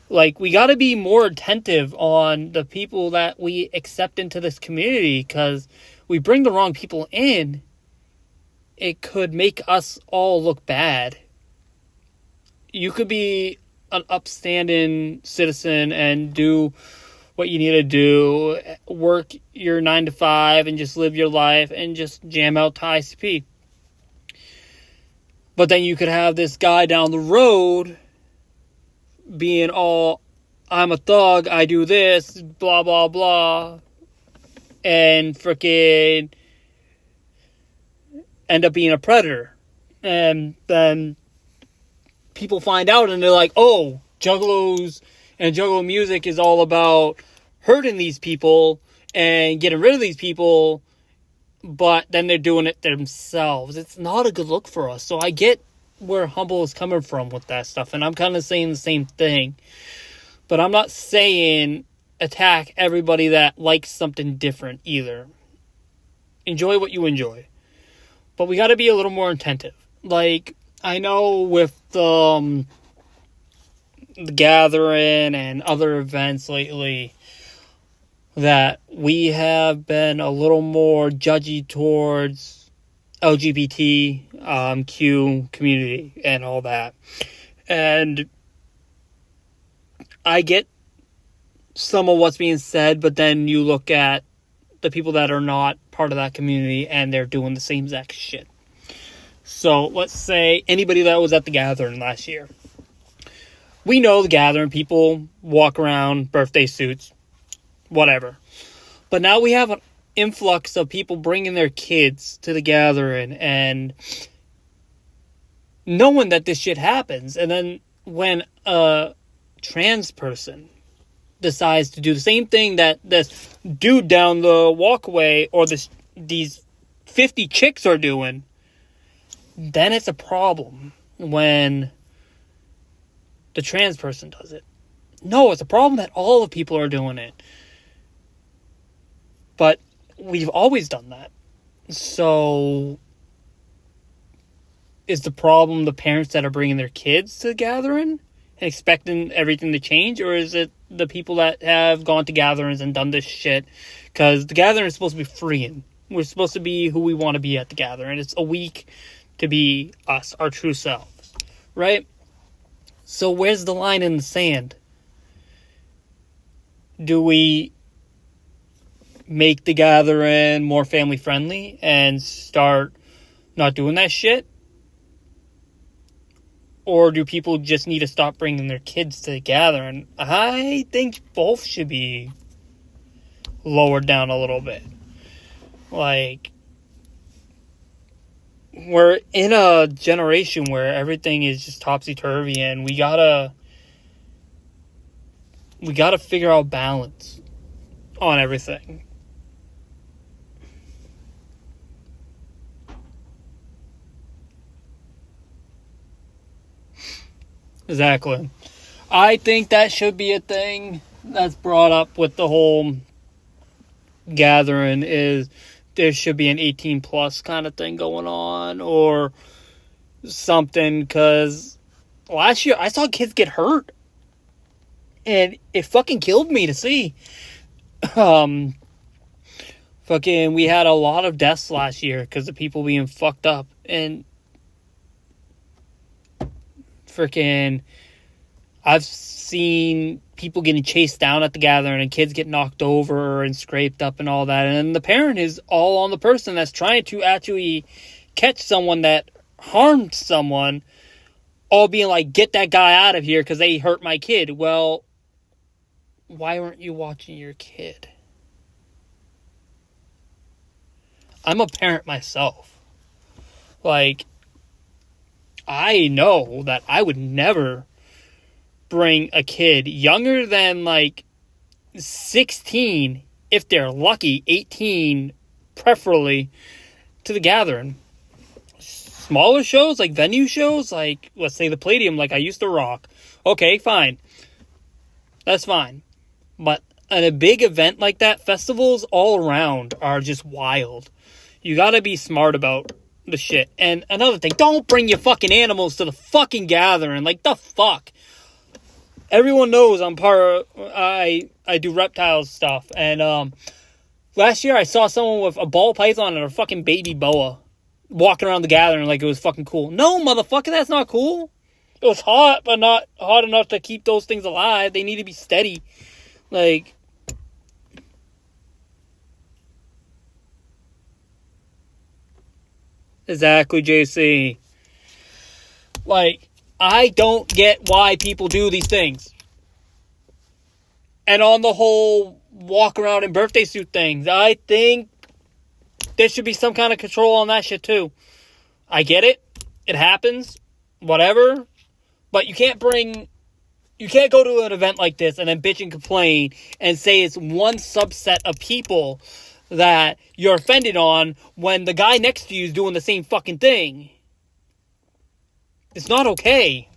Speaker 1: Like, we got to be more attentive on the people that we accept into this community. Because we bring the wrong people in, it could make us all look bad. You could be an upstanding citizen and do what you need to do, work your 9 to 5 and just live your life and just jam out to ICP. But then you could have this guy down the road being all, I'm a thug, I do this, blah, blah, blah, and freaking end up being a predator. And then people find out and they're like, oh, Juggalos and Juggalo music is all about hurting these people and getting rid of these people, but then they're doing it themselves. It's not a good look for us. So I get where Humble is coming from with that stuff, and I'm kind of saying the same thing. But I'm not saying attack everybody that likes something different either. Enjoy what you enjoy. But we got to be a little more attentive. Like, I know with the Gathering and other events lately that we have been a little more judgy towards LGBTQ community and all that. And I get some of what's being said, but then you look at the people that are not part of that community and they're doing the same exact shit. So let's say anybody that was at the Gathering last year. We know the Gathering people walk around, birthday suits, whatever. But now we have an influx of people bringing their kids to the Gathering and knowing that this shit happens. And then when a trans person decides to do the same thing that this dude down the walkway or these 50 chicks are doing, then it's a problem when the trans person does it. No, it's a problem that all the people are doing it. But we've always done that. So is the problem the parents that are bringing their kids to the Gathering and expecting everything to change? Or is it the people that have gone to gatherings and done this shit? Because the Gathering is supposed to be freeing. We're supposed to be who we want to be at the Gathering. It's a week to be us, our true selves. Right? So where's the line in the sand? Do we make the Gathering more family friendly and start not doing that shit? Or do people just need to stop bringing their kids to the Gathering? I think both should be lowered down a little bit. Like, we're in a generation where everything is just topsy-turvy, and we gotta figure out balance on everything. Exactly. I think that should be a thing that's brought up with the whole Gathering is there should be an 18 plus kind of thing going on or something, because last year I saw kids get hurt and it fucking killed me to see. Fucking we had a lot of deaths last year because of people being fucked up, and freaking I've seen people getting chased down at the Gathering and kids get knocked over and scraped up and all that. And the parent is all on the person that's trying to actually catch someone that harmed someone all being like, get that guy out of here because they hurt my kid. Well, why weren't you watching your kid? I'm a parent myself. Like, I know that I would never bring a kid younger than, like, 16, if they're lucky, 18, preferably, to the gathering. Smaller shows, like venue shows, like, let's say the Palladium, like I used to rock. Okay, fine. That's fine. But at a big event like that, festivals all around are just wild. You gotta be smart about the shit. And another thing, don't bring your fucking animals to the fucking gathering. Like, the fuck? Everyone knows I'm I do reptile stuff. And last year I saw someone with a ball python and a fucking baby boa walking around the gathering like it was fucking cool. No, motherfucker, that's not cool. It was hot, but not hot enough to keep those things alive. They need to be steady. Like, exactly, JC. Like, I don't get why people do these things. And on the whole walk around in birthday suit things, I think there should be some kind of control on that shit too. I get it. It happens. Whatever. But you can't go to an event like this and then bitch and complain and say it's one subset of people that you're offended on when the guy next to you is doing the same fucking thing. It's not okay.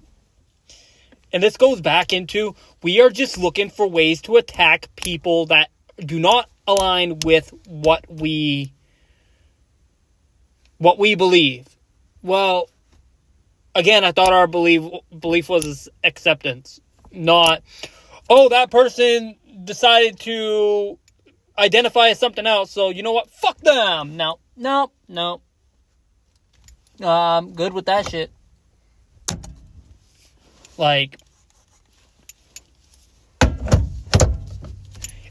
Speaker 1: And this goes back into, we are just looking for ways to attack people that do not align with what we believe. Well, again, I thought our belief was acceptance. Not, oh, that person decided to identify as something else, so you know what? Fuck them! No. I'm good with that shit. Like,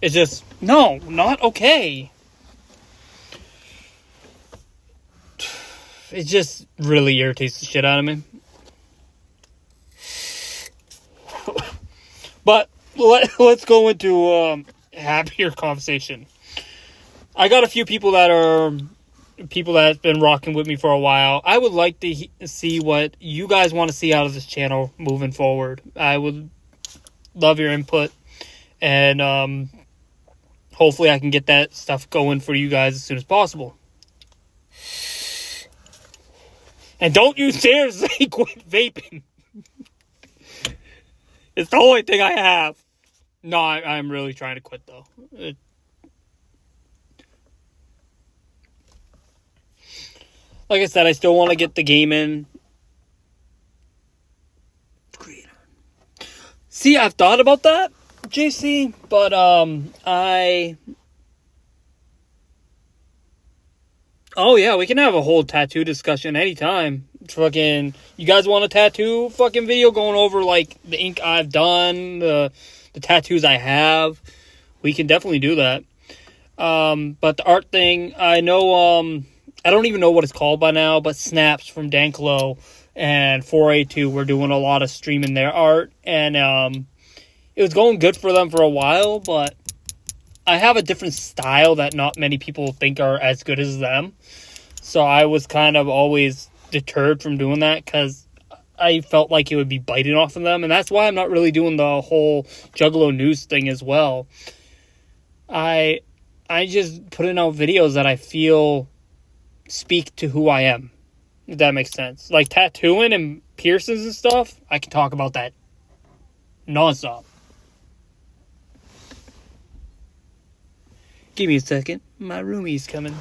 Speaker 1: it's just, no, not okay. It just really irritates the shit out of me. But let's go into happier conversation. I got a few people that have been rocking with me for a while. I would like to see what you guys want to see out of this channel moving forward. I would love your input. And hopefully I can get that stuff going for you guys as soon as possible. And don't you dare say quit vaping. It's the only thing I have. No, I'm really trying to quit, though. Like I said, I still want to get the game in. See, I've thought about that, JC, but oh yeah, we can have a whole tattoo discussion anytime. Fucking, you guys want a tattoo fucking video going over like the ink I've done, the tattoos I have? We can definitely do that. But the art thing, I know, I don't even know what it's called by now, but Snaps from Danklo and 4A2 were doing a lot of streaming their art, and it was going good for them for a while, but I have a different style that not many people think are as good as them. So I was kind of always deterred from doing that because I felt like it would be biting off of them. And that's why I'm not really doing the whole Juggalo news thing as well. I just putting out videos that I feel speak to who I am, if that makes sense. Like tattooing and piercings and stuff, I can talk about that nonstop. Give me a second. My roomie's coming.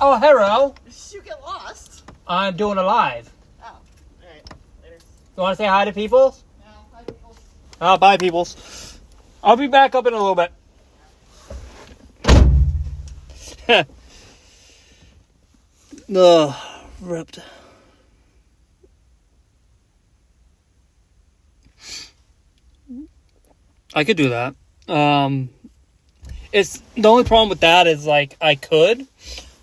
Speaker 1: Oh, hello.
Speaker 2: Did you get lost?
Speaker 1: I'm doing a live.
Speaker 2: Oh, alright. Later.
Speaker 1: You want to say hi to people?
Speaker 2: No, hi, people.
Speaker 1: Oh, bye, peoples. I'll be back up in a little bit. Ripped. I could do that. It's the only problem with that is like I could,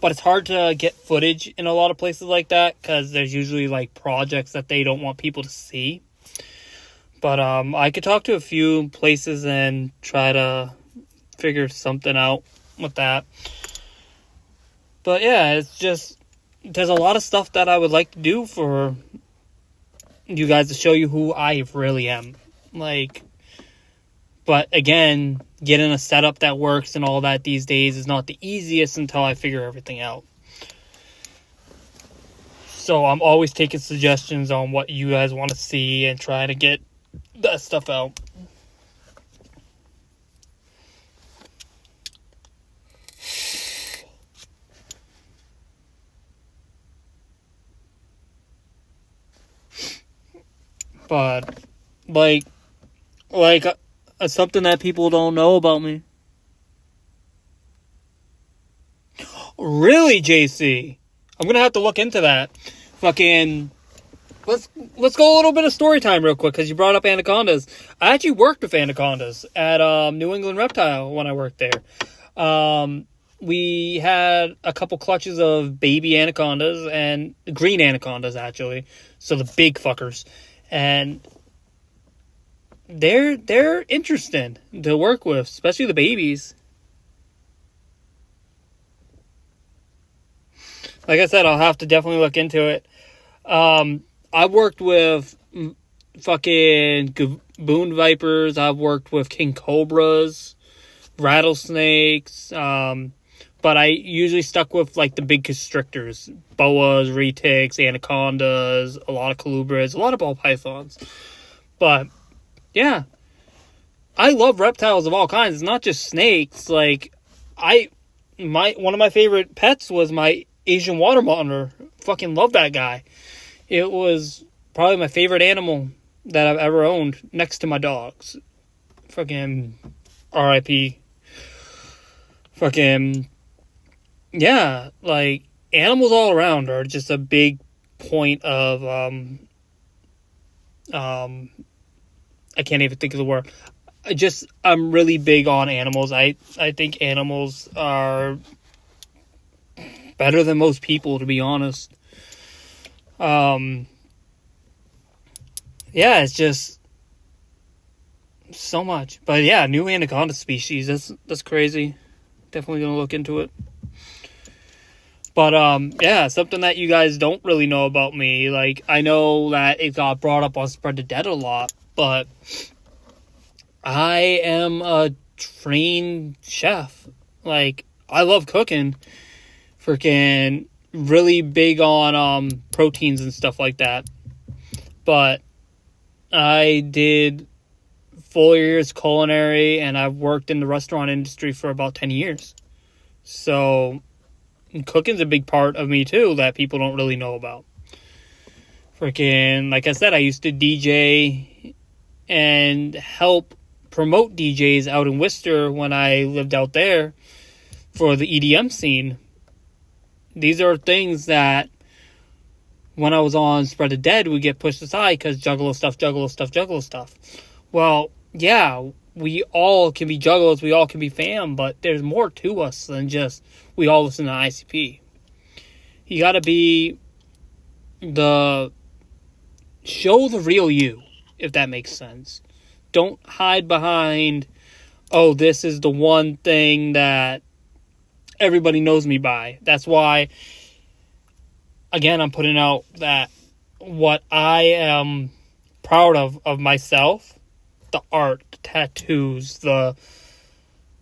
Speaker 1: But it's hard to get footage in a lot of places like that because there's usually like projects that they don't want people to see. But I could talk to a few places and try to figure something out with that. But yeah, it's just, there's a lot of stuff that I would like to do for you guys to show you who I really am. Like, but again, getting a setup that works and all that these days is not the easiest until I figure everything out. So I'm always taking suggestions on what you guys want to see and trying to get that stuff out. But like something that people don't know about me. Really, JC? I'm gonna have to look into that. Fucking, let's go a little bit of story time real quick because you brought up anacondas. I actually worked with anacondas at New England Reptile when I worked there. We had a couple clutches of baby anacondas and green anacondas actually, so the big fuckers, and they're interesting to work with, especially the babies. Like I said, I'll have to definitely look into it. I worked with fucking baboon vipers. I've worked with king cobras, rattlesnakes. But I usually stuck with like the big constrictors, boas, retics, anacondas, a lot of colubrids, a lot of ball pythons. But yeah, I love reptiles of all kinds. It's not just snakes. Like one of my favorite pets was my Asian water monitor. Fucking love that guy. It was probably my favorite animal that I've ever owned, next to my dogs. Fucking R.I.P. Fucking, yeah, like, animals all around are just a big point of, I can't even think of the word. I'm really big on animals. I think animals are better than most people, to be honest. Yeah, it's just so much. But yeah, new anaconda species. That's crazy. Definitely gonna look into it. But yeah, something that you guys don't really know about me. Like, I know that it got brought up on Spread the Dead a lot, but I am a trained chef. Like, I love cooking. Freaking really big on proteins and stuff like that. But I did 4 years culinary, and I've worked in the restaurant industry for about 10 years. So cooking's a big part of me too that people don't really know about. Freaking, like I said, I used to DJ and help promote DJs out in Worcester when I lived out there for the EDM scene. These are things that when I was on Spread the Dead would get pushed aside because Juggalo stuff. Well, yeah, we all can be Juggalos, we all can be fam, but there's more to us than just we all listen to ICP. You gotta be show the real you, if that makes sense. Don't hide behind, oh, this is the one thing that everybody knows me by. That's why, again, I'm putting out that what I am proud of myself, the art, the tattoos, the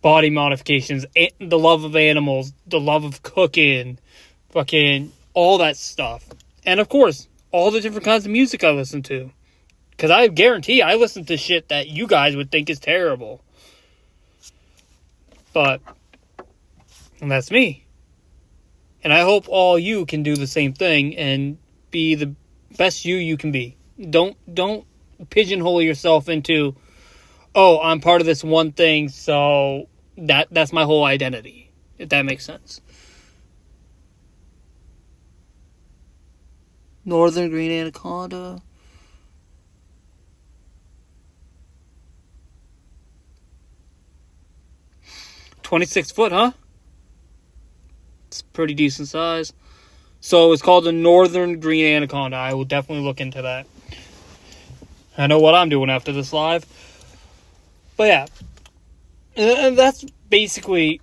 Speaker 1: body modifications, the love of animals, the love of cooking, fucking all that stuff. And of course, all the different kinds of music I listen to. Because I guarantee I listen to shit that you guys would think is terrible. But, and that's me. And I hope all you can do the same thing and be the best you can be. Don't pigeonhole yourself into, oh, I'm part of this one thing, so that's my whole identity, if that makes sense. Northern green anaconda. $26 foot, huh? It's pretty decent size. So it's called the Northern Green Anaconda. I will definitely look into that. I know what I'm doing after this live. But yeah. And that's basically...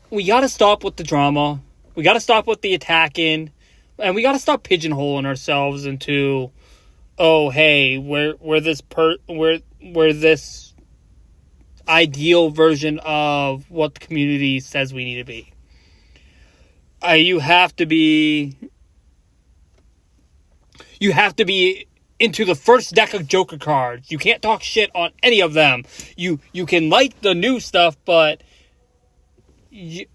Speaker 1: We gotta stop with the drama. We gotta stop with the attacking. And we gotta stop pigeonholing ourselves into... Oh, hey, we're this ideal version of what the community says we need to be. You have to be into the first deck of Joker cards. You can't talk shit on any of them. You can like the new stuff, but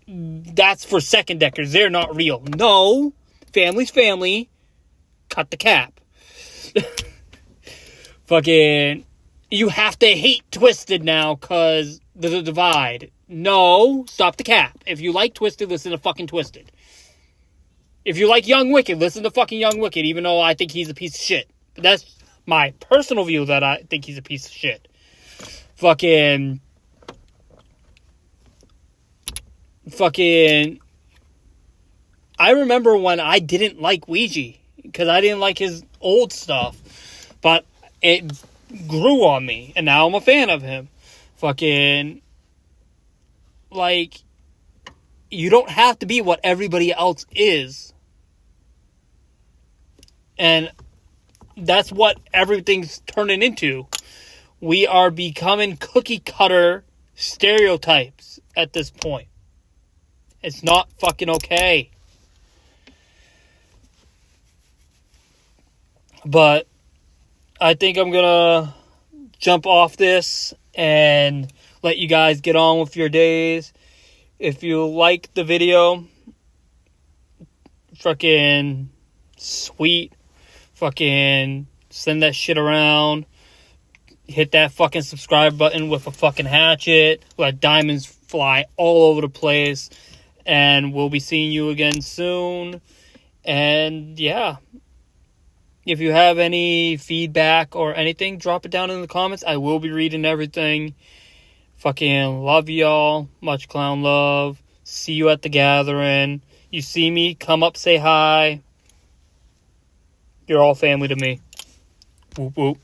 Speaker 1: that's for second deckers. They're not real. No, family's family. Cut the cap. Fucking, you have to hate Twisted now because there's a divide. No, stop the cap. If you like Twisted, listen to fucking Twisted. If you like Young Wicked, listen to fucking Young Wicked, even though I think he's a piece of shit. But that's my personal view, that I think he's a piece of shit. Fucking, I remember when I didn't like Ouija, because I didn't like his old stuff. But it grew on me, and now I'm a fan of him. Fucking, like, you don't have to be what everybody else is. And that's what everything's turning into. We are becoming cookie cutter stereotypes at this point. It's not fucking okay. But I think I'm gonna jump off this and let you guys get on with your days. If you like the video, fucking sweet. Fucking send that shit around. Hit that fucking subscribe button with a fucking hatchet. Let diamonds fly all over the place. And we'll be seeing you again soon. And yeah. If you have any feedback or anything, drop it down in the comments. I will be reading everything. Fucking love y'all. Much clown love. See you at the gathering. You see me, come up, say hi. You're all family to me. Whoop whoop.